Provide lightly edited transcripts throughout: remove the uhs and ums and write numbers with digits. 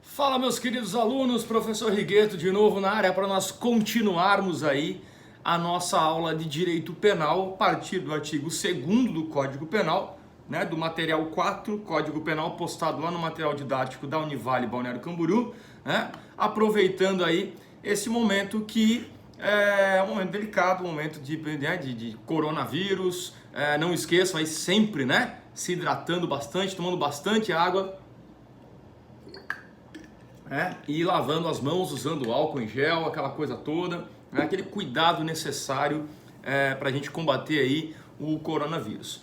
Fala, meus queridos alunos, professor Rigueto de novo na área para nós continuarmos aí a nossa aula de Direito Penal a partir do artigo 2º do Código Penal, né, do material 4, Código Penal, postado lá no material didático da Univale Balneário Camboriú, né, aproveitando aí esse momento que é um momento delicado, um momento de coronavírus. Não esqueçam aí sempre, né, se hidratando bastante, tomando bastante água, e lavando as mãos, usando álcool em gel, aquela coisa toda, né? Aquele cuidado necessário para a gente combater aí o coronavírus.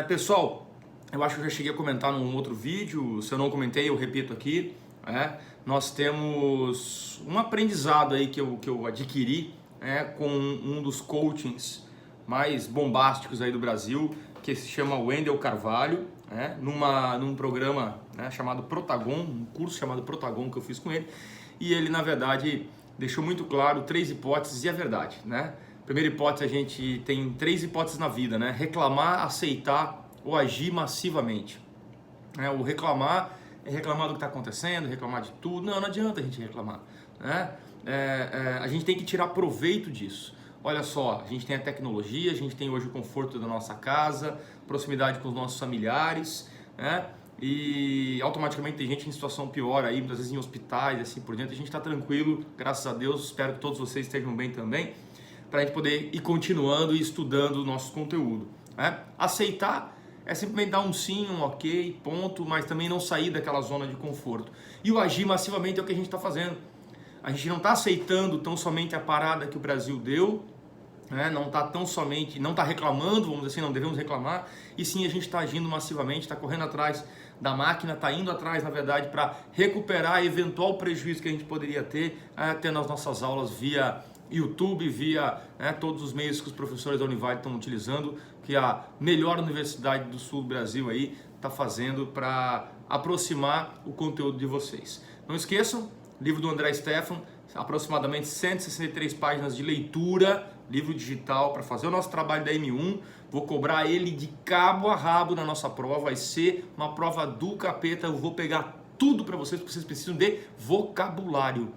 Pessoal, eu acho que eu já cheguei a comentar num outro vídeo, se eu não comentei, eu repito aqui, nós temos um aprendizado aí que eu adquiri com um dos coachings mais bombásticos aí do Brasil, que se chama Wendel Carvalho, num programa chamado Protagon, um curso chamado Protagon que eu fiz com ele, e ele na verdade deixou muito claro 3 hipóteses e a verdade, né? Primeira hipótese, a gente tem 3 hipóteses na vida, né? Reclamar, aceitar ou agir massivamente. O reclamar é reclamar do que está acontecendo, reclamar de tudo. Não adianta a gente reclamar, né? A gente tem que tirar proveito disso. Olha só, a gente tem a tecnologia, a gente tem hoje o conforto da nossa casa, proximidade com os nossos familiares, né? E automaticamente tem gente em situação pior aí, muitas vezes em hospitais, assim por dentro. A gente está tranquilo, graças a Deus. Espero que todos vocês estejam bem também, para a gente poder ir continuando e estudando o nosso conteúdo, né? Aceitar é simplesmente dar um sim, um ok, ponto, mas também não sair daquela zona de conforto. E o agir massivamente é o que a gente está fazendo. A gente não está aceitando tão somente a parada que o Brasil deu, não está reclamando, vamos dizer assim, não devemos reclamar, e sim a gente está agindo massivamente, está correndo atrás da máquina, está indo atrás, na verdade, para recuperar eventual prejuízo que a gente poderia ter, tendo as nossas aulas via YouTube, via todos os meios que os professores da Univale estão utilizando, que a melhor universidade do sul do Brasil aí está fazendo para aproximar o conteúdo de vocês. Não esqueçam, livro do André Stefan, aproximadamente 163 páginas de leitura, livro digital para fazer o nosso trabalho da M1. Vou cobrar ele de cabo a rabo na nossa prova, vai ser uma prova do capeta. Eu vou pegar tudo para vocês, porque vocês precisam de vocabulário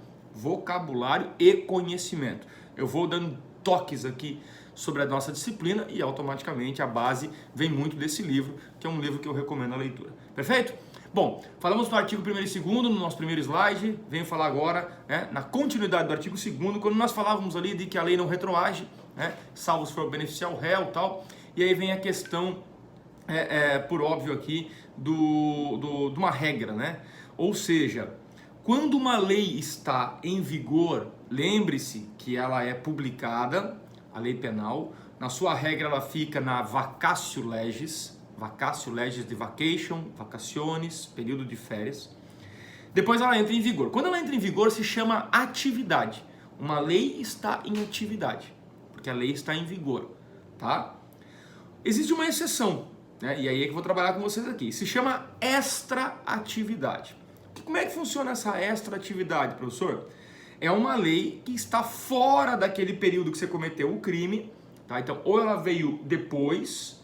e conhecimento. Eu vou dando toques aqui sobre a nossa disciplina e automaticamente a base vem muito desse livro, que é um livro que eu recomendo a leitura. Perfeito? Bom, falamos do artigo 1º e 2º no nosso primeiro slide. Venho falar agora na continuidade do artigo 2º, quando nós falávamos ali de que a lei não retroage, salvo se for beneficiar o réu e tal. E aí vem a questão, por óbvio aqui, de uma regra, né? Ou seja, quando uma lei está em vigor, lembre-se que ela é publicada, a lei penal, na sua regra ela fica na vacatio legis de vacation, vacaciones, período de férias. Depois ela entra em vigor. Quando ela entra em vigor se chama atividade. Uma lei está em atividade, porque a lei está em vigor, tá? Existe uma exceção, e aí é que eu vou trabalhar com vocês aqui. Se chama extra-atividade. Como é que funciona essa extra-atividade, professor? É uma lei que está fora daquele período que você cometeu o crime, tá? Então, ou ela veio depois,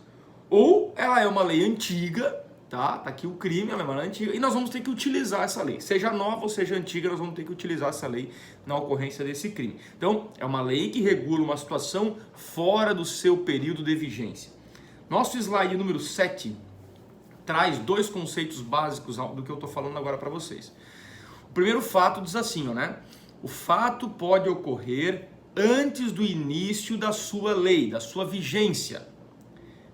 ou ela é uma lei antiga, tá? Tá aqui o crime, ela é uma lei antiga, e nós vamos ter que utilizar essa lei. Seja nova ou seja antiga, nós vamos ter que utilizar essa lei na ocorrência desse crime. Então, é uma lei que regula uma situação fora do seu período de vigência. Nosso slide número 7 traz 2 conceitos básicos do que eu estou falando agora para vocês. O primeiro fato diz assim, o fato pode ocorrer antes do início da sua lei, da sua vigência.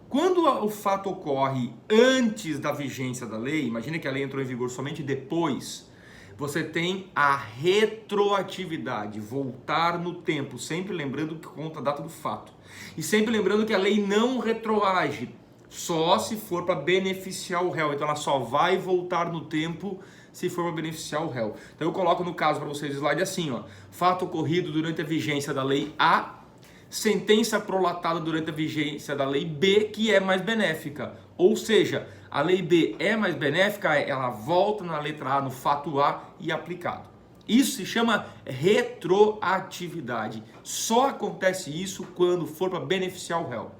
Quando o fato ocorre antes da vigência da lei, imagina que a lei entrou em vigor somente depois, você tem a retroatividade, voltar no tempo, sempre lembrando que conta a data do fato. E sempre lembrando que a lei não retroage, só se for para beneficiar o réu. Então ela só vai voltar no tempo se for para beneficiar o réu. Então eu coloco no caso para vocês o slide assim, fato ocorrido durante a vigência da lei A, sentença prolatada durante a vigência da lei B, que é mais benéfica. Ou seja, a lei B é mais benéfica, ela volta na letra A, no fato A, e é aplicado. Isso se chama retroatividade. Só acontece isso quando for para beneficiar o réu.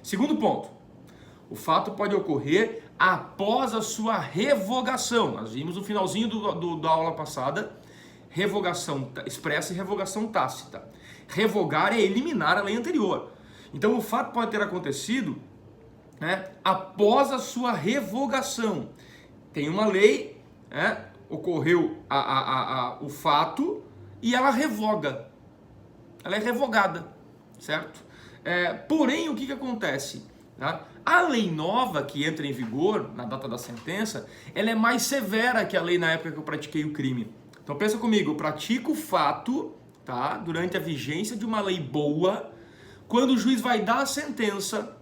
Segundo ponto, o fato pode ocorrer após a sua revogação. Nós vimos no finalzinho da aula passada, revogação expressa e revogação tácita. Revogar é eliminar a lei anterior. Então o fato pode ter acontecido, né, após a sua revogação. Tem uma lei, né, ocorreu o fato e ela revoga. Ela é revogada, certo? Porém, o que acontece? Tá? A lei nova que entra em vigor na data da sentença, ela é mais severa que a lei na época que eu pratiquei o crime. Então pensa comigo, eu pratico o fato, tá, durante a vigência de uma lei boa. Quando o juiz vai dar a sentença,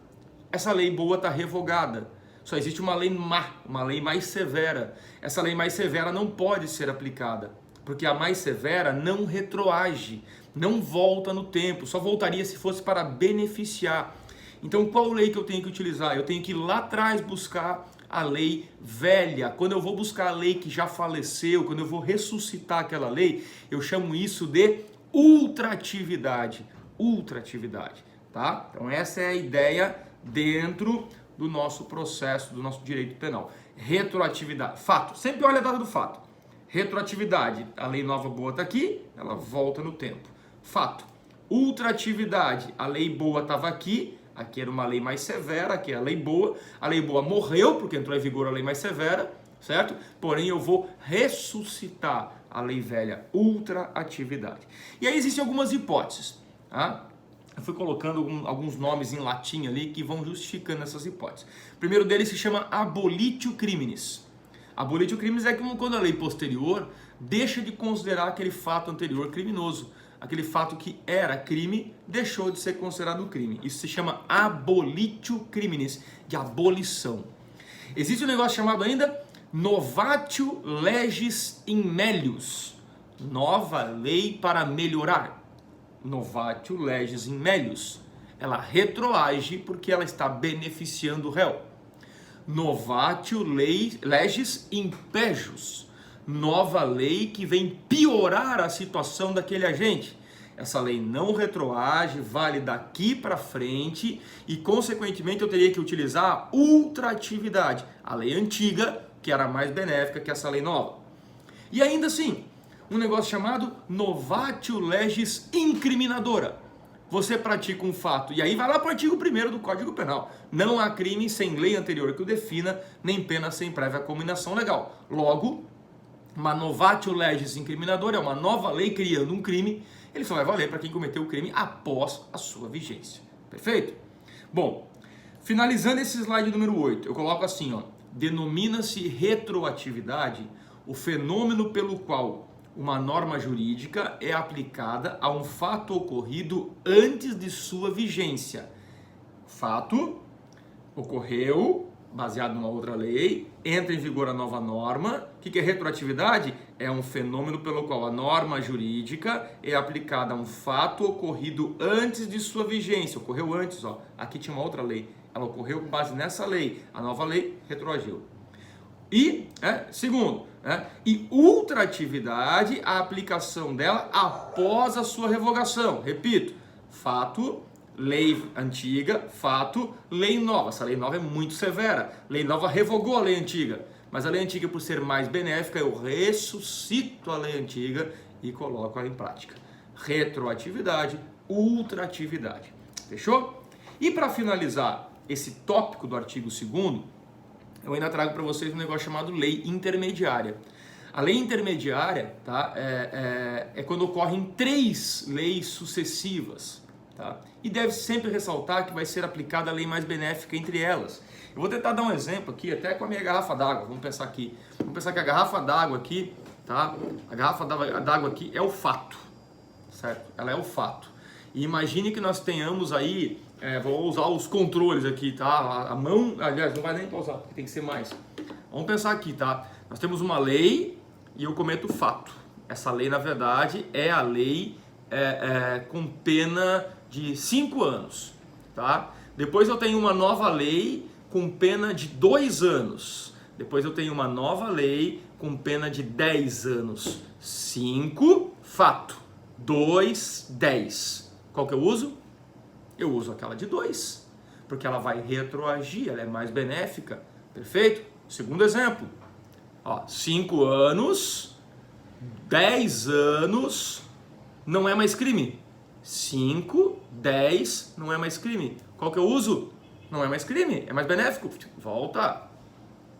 essa lei boa está revogada. Só existe uma lei má, uma lei mais severa. Essa lei mais severa não pode ser aplicada, porque a mais severa não retroage, não volta no tempo, só voltaria se fosse para beneficiar. Então qual lei que eu tenho que utilizar? Eu tenho que ir lá atrás buscar a lei velha. Quando eu vou buscar a lei que já faleceu, quando eu vou ressuscitar aquela lei, eu chamo isso de ultratividade. Ultratividade, tá? Então essa é a ideia dentro do nosso processo, do nosso direito penal. Retroatividade, fato, sempre olha a data do fato. Retroatividade, a lei nova boa está aqui, ela volta no tempo. Fato. Ultratividade, a lei boa estava aqui, aqui era uma lei mais severa, aqui é a lei boa morreu porque entrou em vigor a lei mais severa, certo? Porém eu vou ressuscitar a lei velha, ultratividade. E aí existem algumas hipóteses, tá? Eu fui colocando alguns nomes em latim ali que vão justificando essas hipóteses. O primeiro deles se chama abolitio criminis. Abolitio criminis é quando a lei posterior deixa de considerar aquele fato anterior criminoso. Aquele fato que era crime deixou de ser considerado crime. Isso se chama abolitio criminis, de abolição. Existe um negócio chamado ainda novatio legis in melius, nova lei para melhorar. Novatio legis in melius, ela retroage porque ela está beneficiando o réu. Novatio legis in pejus, nova lei que vem piorar a situação daquele agente. Essa lei não retroage, vale daqui para frente e, consequentemente, eu teria que utilizar a ultratividade, a lei antiga, que era mais benéfica que essa lei nova. E ainda assim, um negócio chamado novatio legis incriminadora. Você pratica um fato, e aí vai lá para o artigo 1º do Código Penal. Não há crime sem lei anterior que o defina, nem pena sem prévia cominação legal. Logo, uma novatio legis incriminadora é uma nova lei criando um crime, ele só vai valer para quem cometeu o crime após a sua vigência. Perfeito? Bom, finalizando esse slide número 8, eu coloco assim, ó, denomina-se retroatividade o fenômeno pelo qual uma norma jurídica é aplicada a um fato ocorrido antes de sua vigência. Fato ocorreu, baseado numa outra lei, entra em vigor a nova norma. O que é retroatividade? É um fenômeno pelo qual a norma jurídica é aplicada a um fato ocorrido antes de sua vigência. Ocorreu antes, ó. Aqui tinha uma outra lei. Ela ocorreu com base nessa lei. A nova lei retroagiu. E, segundo, e ultratividade, a aplicação dela após a sua revogação. Repito, fato, lei antiga, fato, lei nova. Essa lei nova é muito severa. Lei nova revogou a lei antiga. Mas a lei antiga, por ser mais benéfica, eu ressuscito a lei antiga e coloco ela em prática. Retroatividade, ultratividade. Fechou? E para finalizar esse tópico do artigo 2º, eu ainda trago para vocês um negócio chamado lei intermediária. A lei intermediária, tá, é quando ocorrem 3 leis sucessivas. Tá? E deve sempre ressaltar que vai ser aplicada a lei mais benéfica entre elas. Eu vou tentar dar um exemplo aqui, até com a minha garrafa d'água. Vamos pensar aqui. Vamos pensar que a garrafa d'água aqui, tá? A garrafa d'água aqui é o fato, certo? Ela é o fato. E imagine que nós tenhamos aí, vou usar os controles aqui, tá? A mão, aliás, não vai nem pausar, porque tem que ser mais. Vamos pensar aqui, tá? Nós temos uma lei e eu cometo fato. Essa lei, na verdade, é a lei com pena de 5 anos, tá? Depois eu tenho uma nova lei com pena de 2 anos. Depois eu tenho uma nova lei com pena de 10 anos. 5, fato. 2, 10. Qual que eu uso? Eu uso aquela de 2, porque ela vai retroagir, ela é mais benéfica, Perfeito? Segundo exemplo. 5 anos, 10 anos, não é mais crime. 5, 10, não é mais crime. Qual que eu uso? Não é mais crime, é mais benéfico. Volta.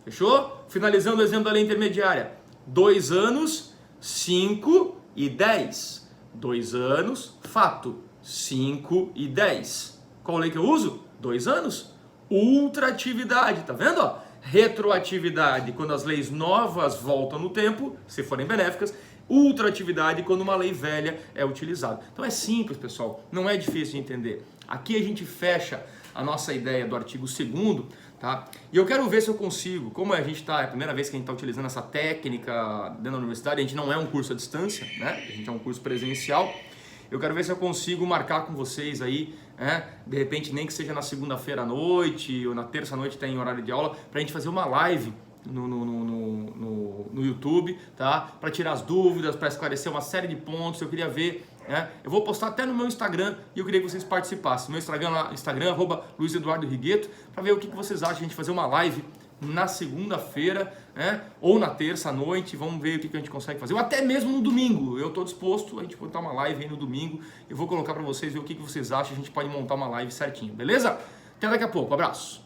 Fechou? Finalizando o exemplo da lei intermediária. 2 anos, 5 e 10. 2 anos, fato. 5 e 10. Qual lei que eu uso? 2 anos. Ultratividade, tá vendo? Retroatividade, quando as leis novas voltam no tempo, se forem benéficas. Ultratividade, quando uma lei velha é utilizada. Então é simples, pessoal, não é difícil de entender. Aqui a gente fecha a nossa ideia do artigo 2º, tá? E eu quero ver se eu consigo, como a gente está, é a primeira vez que a gente está utilizando essa técnica dentro da universidade, a gente não é um curso à distância, né? A gente é um curso presencial. Eu quero ver se eu consigo marcar com vocês aí, de repente nem que seja na segunda-feira à noite ou na terça à noite tem horário de aula, para a gente fazer uma live no YouTube, tá? Para tirar as dúvidas, para esclarecer uma série de pontos. Eu queria ver, eu vou postar até no meu Instagram e eu queria que vocês participassem. Meu Instagram @LuizEduardoRigueto, para ver o que vocês acham de a gente fazer uma live na segunda-feira, ou na terça à noite. Vamos ver o que a gente consegue fazer, ou até mesmo no domingo. Eu estou disposto a gente montar uma live aí no domingo. Eu vou colocar para vocês ver o que vocês acham. A gente pode montar uma live certinho, beleza? Até daqui a pouco, abraço.